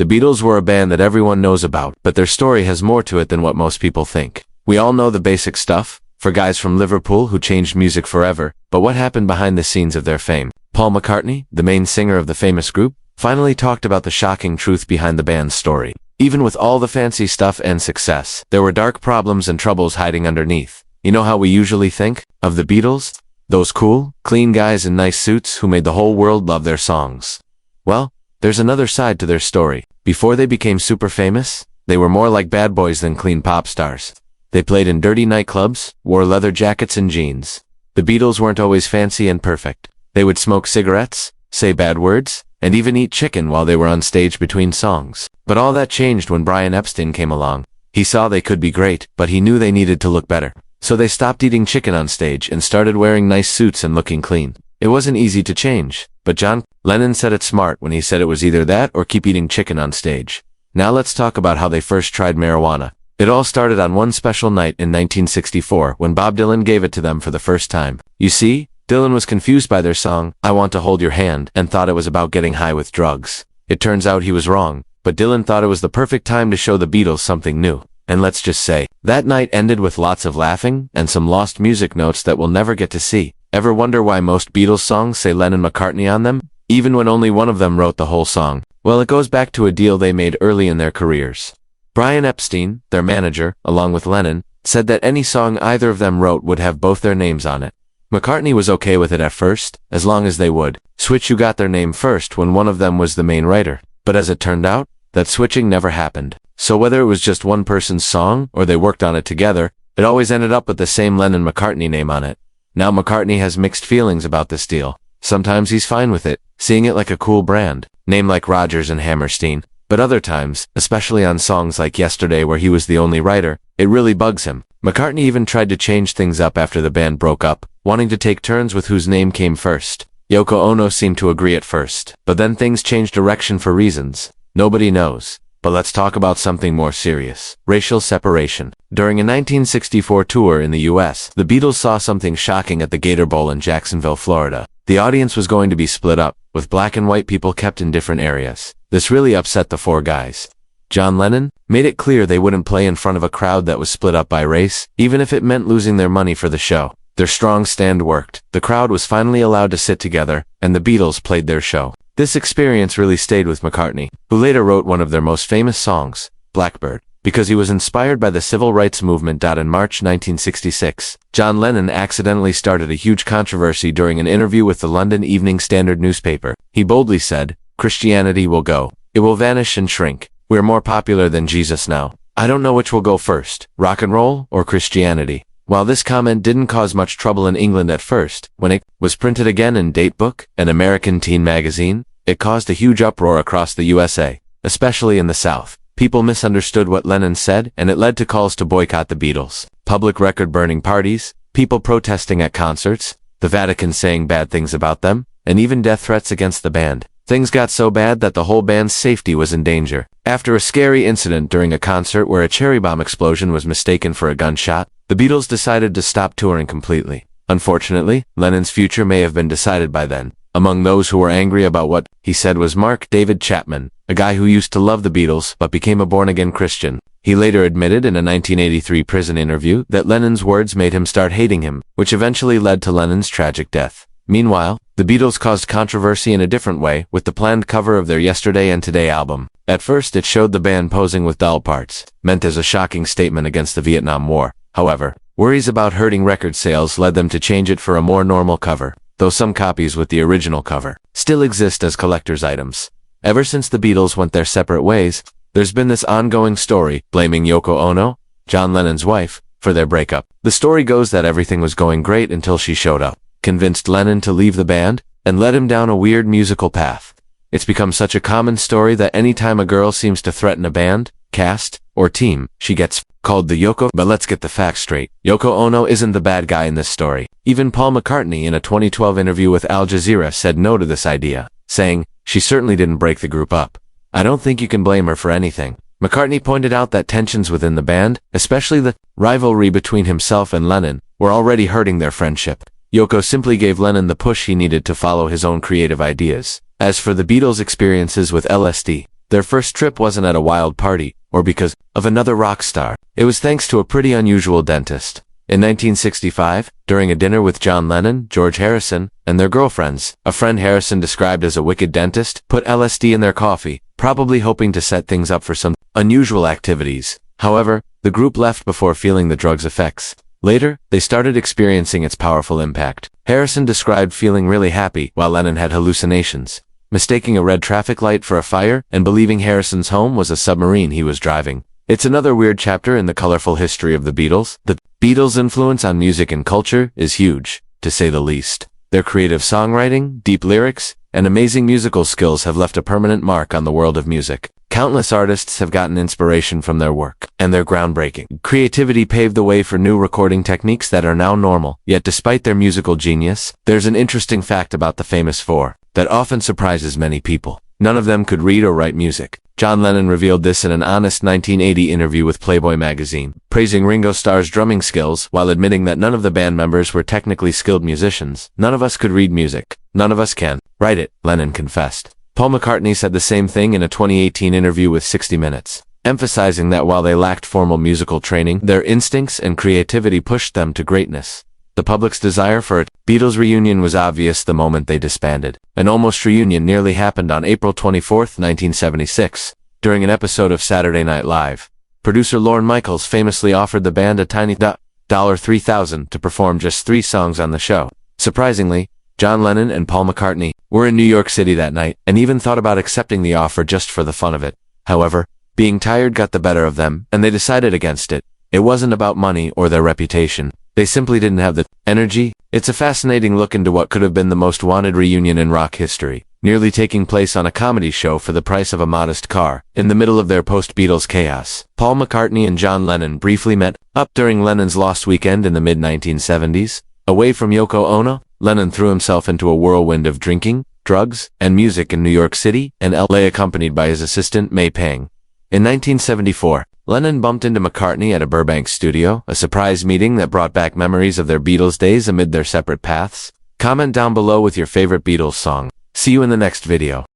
The Beatles were a band that everyone knows about, but their story has more to it than what most people think. We all know the basic stuff, for guys from Liverpool who changed music forever, but what happened behind the scenes of their fame? Paul McCartney, the main singer of the famous group, finally talked about the shocking truth behind the band's story. Even with all the fancy stuff and success, there were dark problems and troubles hiding underneath. You know how we usually think of the Beatles? Those cool, clean guys in nice suits who made the whole world love their songs. Well, there's another side to their story. Before they became super famous, they were more like bad boys than clean pop stars. They played in dirty nightclubs, wore leather jackets and jeans. The Beatles weren't always fancy and perfect. They would smoke cigarettes, say bad words, and even eat chicken while they were on stage between songs. But all that changed when Brian Epstein came along. He saw they could be great, but he knew they needed to look better. So they stopped eating chicken on stage and started wearing nice suits and looking clean. It wasn't easy to change, but John Lennon said it smart when he said it was either that or keep eating chicken on stage. Now let's talk about how they first tried marijuana. It all started on one special night in 1964 when Bob Dylan gave it to them for the first time. You see, Dylan was confused by their song, I Want to Hold Your Hand, and thought it was about getting high with drugs. It turns out he was wrong, but Dylan thought it was the perfect time to show the Beatles something new. And let's just say, that night ended with lots of laughing and some lost music notes that we'll never get to see. Ever wonder why most Beatles songs say Lennon McCartney on them, even when only one of them wrote the whole song? Well, it goes back to a deal they made early in their careers. Brian Epstein, their manager, along with Lennon, said that any song either of them wrote would have both their names on it. McCartney was okay with it at first, as long as they would switch who got their name first when one of them was the main writer. But as it turned out, that switching never happened. So whether it was just one person's song or they worked on it together, it always ended up with the same Lennon McCartney name on it. Now McCartney has mixed feelings about this deal. Sometimes he's fine with it, seeing it like a cool brand name like Rodgers and Hammerstein. But other times, especially on songs like Yesterday where he was the only writer, it really bugs him. McCartney even tried to change things up after the band broke up, wanting to take turns with whose name came first. Yoko Ono seemed to agree at first, but then things changed direction for reasons nobody knows. But let's talk about something more serious. Racial separation. During a 1964 tour in the US, the Beatles saw something shocking at the Gator Bowl in Jacksonville, Florida. The audience was going to be split up, with black and white people kept in different areas. This really upset the four guys. John Lennon made it clear they wouldn't play in front of a crowd that was split up by race, even if it meant losing their money for the show. Their strong stand worked. The crowd was finally allowed to sit together, and the Beatles played their show. This experience really stayed with McCartney, who later wrote one of their most famous songs, Blackbird, because he was inspired by the civil rights movement. In March 1966, John Lennon accidentally started a huge controversy during an interview with the London Evening Standard newspaper. He boldly said, "Christianity will go. It will vanish and shrink. We're more popular than Jesus now. I don't know which will go first, rock and roll or Christianity." While this comment didn't cause much trouble in England at first, when it was printed again in Datebook, an American teen magazine, it caused a huge uproar across the USA, especially in the South. People misunderstood what Lennon said, and it led to calls to boycott the Beatles, public record-burning parties, people protesting at concerts, the Vatican saying bad things about them, and even death threats against the band. Things got so bad that the whole band's safety was in danger. After a scary incident during a concert where a cherry bomb explosion was mistaken for a gunshot, the Beatles decided to stop touring completely. Unfortunately, Lennon's future may have been decided by then. Among those who were angry about what he said was Mark David Chapman, a guy who used to love the Beatles but became a born-again Christian. He later admitted in a 1983 prison interview that Lennon's words made him start hating him, which eventually led to Lennon's tragic death. Meanwhile, the Beatles caused controversy in a different way with the planned cover of their Yesterday and Today album. At first it showed the band posing with doll parts, meant as a shocking statement against the Vietnam War. However, worries about hurting record sales led them to change it for a more normal cover, though some copies with the original cover still exist as collector's items. Ever since the Beatles went their separate ways, there's been this ongoing story blaming Yoko Ono, John Lennon's wife, for their breakup. The story goes that everything was going great until she showed up, convinced Lennon to leave the band, and led him down a weird musical path. It's become such a common story that anytime a girl seems to threaten a band, cast, or team, she gets called the Yoko. But let's get the facts straight. Yoko Ono isn't the bad guy in this story. Even Paul McCartney in a 2012 interview with Al Jazeera said no to this idea, saying, "She certainly didn't break the group up. I don't think you can blame her for anything." McCartney pointed out that tensions within the band, especially the rivalry between himself and Lennon, were already hurting their friendship. Yoko simply gave Lennon the push he needed to follow his own creative ideas. As for the Beatles' experiences with LSD, Their first trip wasn't at a wild party, or because of another rock star. It was thanks to a pretty unusual dentist. In 1965, during a dinner with John Lennon, George Harrison, and their girlfriends, a friend Harrison described as a wicked dentist put LSD in their coffee, probably hoping to set things up for some unusual activities. However, the group left before feeling the drug's effects. Later, they started experiencing its powerful impact. Harrison described feeling really happy while Lennon had hallucinations, mistaking a red traffic light for a fire and believing Harrison's home was a submarine he was driving. It's another weird chapter in the colorful history of the Beatles. The Beatles' influence on music and culture is huge, to say the least. Their creative songwriting, deep lyrics, and amazing musical skills have left a permanent mark on the world of music. Countless artists have gotten inspiration from their work, and their groundbreaking creativity paved the way for new recording techniques that are now normal. Yet despite their musical genius, there's an interesting fact about the famous four that often surprises many people. None of them could read or write music. John Lennon revealed this in an honest 1980 interview with Playboy magazine, praising Ringo Starr's drumming skills while admitting that none of the band members were technically skilled musicians. None of us could read music. None of us can write it, Lennon confessed. Paul McCartney said the same thing in a 2018 interview with 60 Minutes, emphasizing that while they lacked formal musical training, their instincts and creativity pushed them to greatness. The public's desire for a Beatles reunion was obvious the moment they disbanded. An almost reunion nearly happened on April 24, 1976, during an episode of Saturday Night Live. Producer Lorne Michaels famously offered the band a tiny $3,000 to perform just 3 songs on the show. Surprisingly, John Lennon and Paul McCartney were in New York City that night and even thought about accepting the offer just for the fun of it. However, being tired got the better of them, and they decided against it. It wasn't about money or their reputation. They simply didn't have the energy. It's a fascinating look into what could have been the most wanted reunion in rock history, nearly taking place on a comedy show for the price of a modest car. In the middle of their post-Beatles chaos, Paul McCartney and John Lennon briefly met up during Lennon's Lost Weekend in the mid-1970s. Away from Yoko Ono, Lennon threw himself into a whirlwind of drinking, drugs, and music in New York City and LA, accompanied by his assistant May Pang. In 1974, Lennon bumped into McCartney at a Burbank studio, a surprise meeting that brought back memories of their Beatles days amid their separate paths. Comment down below with your favorite Beatles song. See you in the next video.